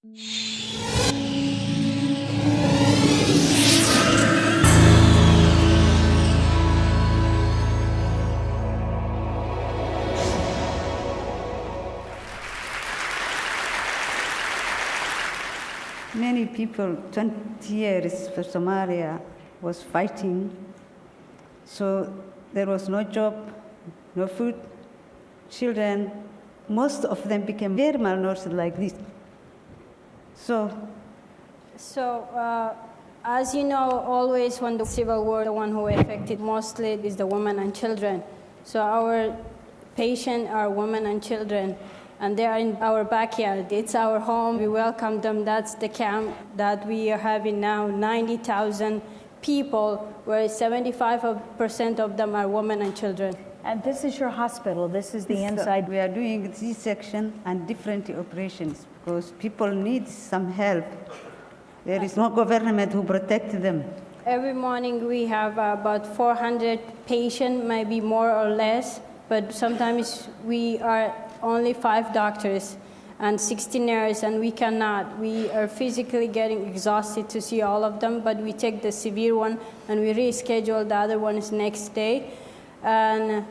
Many people, 20 years for Somalia, was fighting. So there was no job, no food. Children, most of them became very malnourished like this. So as you know, always when the civil war, the one who affected mostly is the women and children. So our patients are women and children, and they are in our backyard. It's our home. We welcome them. That's the camp that we are having now, 90,000 people, where 75% of them are women and children. And this is your hospital. This is the inside. We are doing C-section and different operations because people need some help. There is no government who protects them. Every morning we have about 400 patients, maybe more or less, but sometimes we are only 5 doctors and 60 nurses, and we cannot. We are physically getting exhausted to see all of them, but we take the severe one and we reschedule the other ones next day. And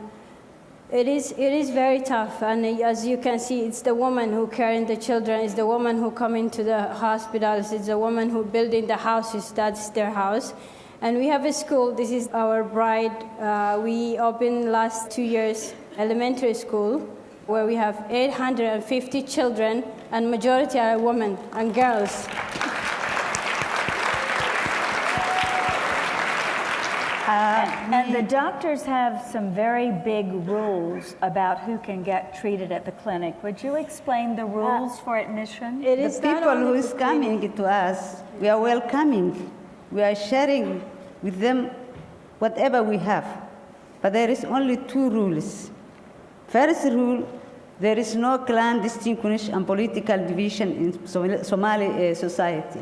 it is very tough, and as you can see, it's the woman who carrying the children, it's the woman who come into the hospitals, it's the woman who building the houses, that's their house. And we have a school, this is our bride. We opened last 2 years, elementary school, where we have 850 children, and majority are women and girls. And the doctors have some very big rules about who can get treated at the clinic. Would you explain the rules for admission? The people who is coming to us, we are welcoming. We are sharing with them whatever we have. But there is only 2 rules. First rule, there is no clan distinction and political division in Somali society.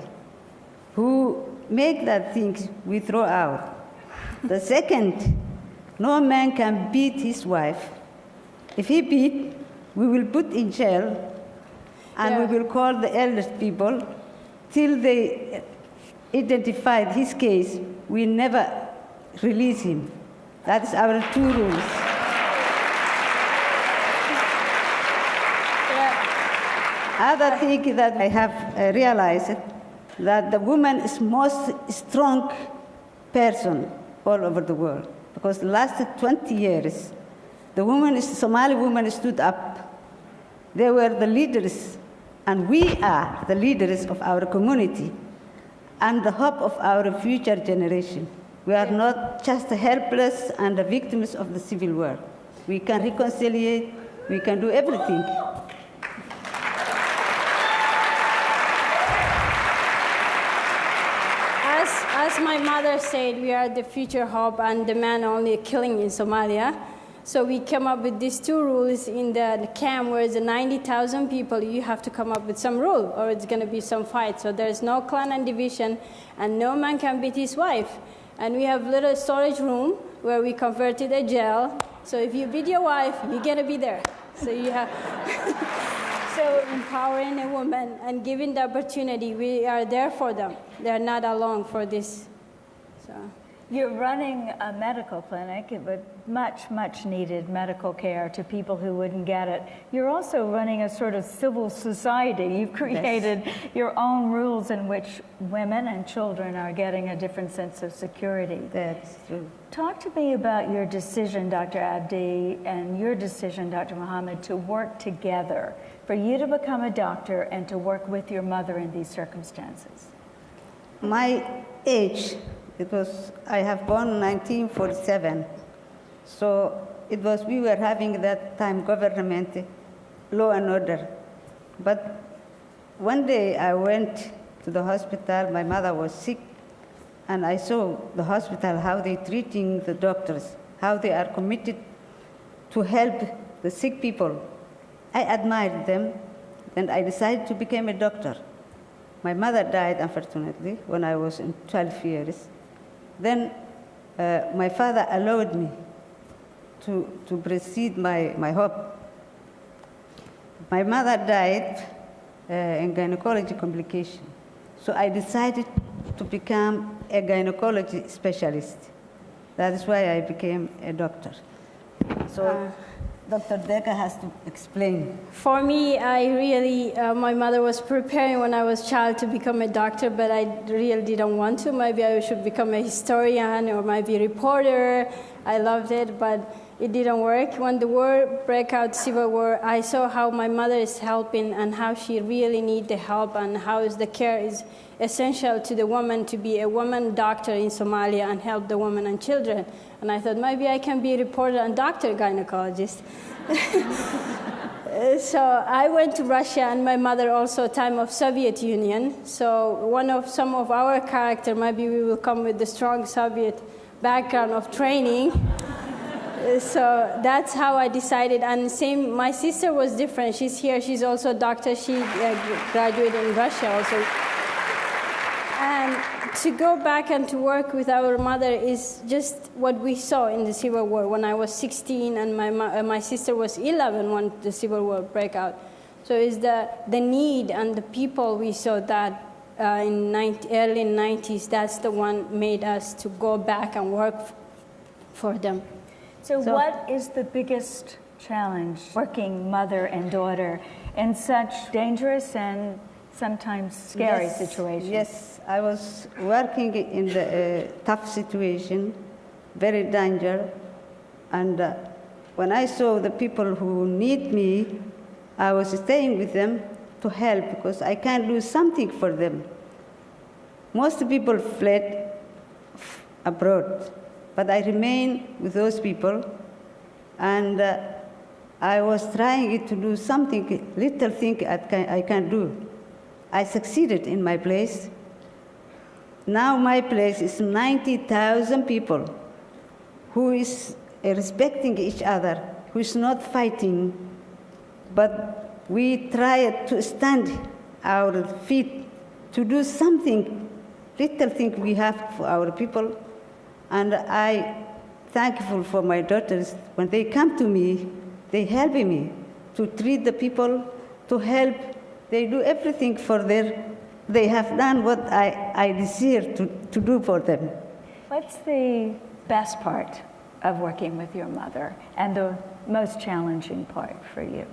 Who make that thing we throw out. The second, no man can beat his wife. If he beat, we will put in jail, and we will call the eldest people till they identified his case. We never release him. That is our 2 rules. Other thing that I have realized that the woman is most strong person all over the world, because the last 20 years, the Somali women stood up. They were the leaders, and we are the leaders of our community and the hope of our future generation. We are not just helpless and the victims of the civil war. We can reconcile, we can do everything. As my mother said, we are the future hope and the man only killing in Somalia. So we came up with these 2 rules in the camp, where it's 90,000 people. You have to come up with some rule, or it's going to be some fight. So there's no clan and division, and no man can beat his wife. And we have little storage room where we converted a jail. So if you beat your wife, you're going to be there. So you have... So empowering a woman and giving the opportunity, we are there for them. They're not alone for this. So. You're running a medical clinic with much needed medical care to people who wouldn't get it. You're also running a sort of civil society. You've created your own rules in which women and children are getting a different sense of security. That's true. Talk to me about your decision, Dr. Abdi, and your decision, Dr. Mohammed, to work together, for you to become a doctor and to work with your mother in these circumstances. My age, I have born in 1947. So we were having that time government law and order. But one day I went to the hospital, my mother was sick, and I saw the hospital, how they treating the doctors, how they are committed to help the sick people. I admired them, and I decided to become a doctor. My mother died, unfortunately, when I was in 12 years. Then my father allowed me to proceed my hope. My mother died in gynecology complication. So I decided to become a gynecology specialist. That is why I became a doctor. So Dr. Deco has to explain. For me, I really, my mother was preparing when I was a child to become a doctor, but I really didn't want to. Maybe I should become a historian or maybe a reporter. I loved it, but it didn't work. When the war broke out, civil war, I saw how my mother is helping and how she really needs the help and how the care is essential to the woman to be a woman doctor in Somalia and help the women and children. And I thought maybe I can be a reporter and doctor gynecologist. So I went to Russia, and my mother also time of Soviet Union. So some of our character, maybe we will come with the strong Soviet background of training. So that's how I decided. And same, my sister was different. She's here. She's also a doctor. She graduated in Russia also. And to go back and to work with our mother is just what we saw in the Civil War. When I was 16 and my sister was 11 when the Civil War broke out. So it's the need and the people we saw that in early 90s, that's the one made us to go back and work for them. So what is the biggest challenge working mother and daughter in such dangerous and sometimes scary situations? Yes, I was working in the tough situation, very danger, and when I saw the people who need me, I was staying with them to help because I can't do something for them. Most people fled abroad, but I remained with those people, and I was trying to do something, little thing I can do. I succeeded in my place. Now my place is 90,000 people who is respecting each other, who is not fighting, but we try to stand our feet to do something, little thing we have for our people. And I thankful for my daughters. When they come to me, they help me to treat the people, to help. They do everything for they have done what I desire to do for them. What's the best part of working with your mother and the most challenging part for you?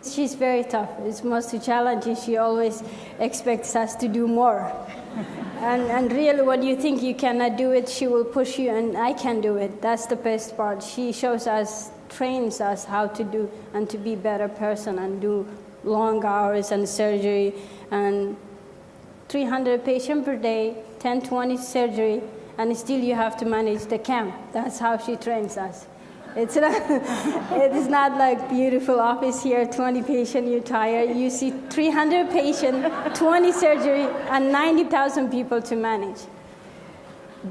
She's very tough. It's mostly challenging. She always expects us to do more. And really, when you think you cannot do it, she will push you, and I can do it. That's the best part. She shows us, trains us how to do and to be a better person and do long hours and surgery and 300 patients per day, 10, 20 surgery, and still you have to manage the camp. That's how she trains us. It's not, it is not like beautiful office here, 20 patients, you're tired. You see 300 patients, 20 surgery, and 90,000 people to manage.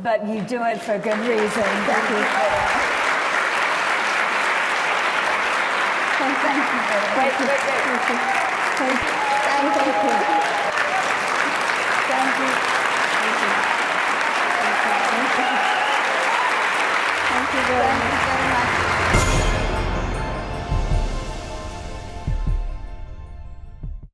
But you do it for good reason. Thank you. Thank you. Wait. Thank you. Thank you. Thank you.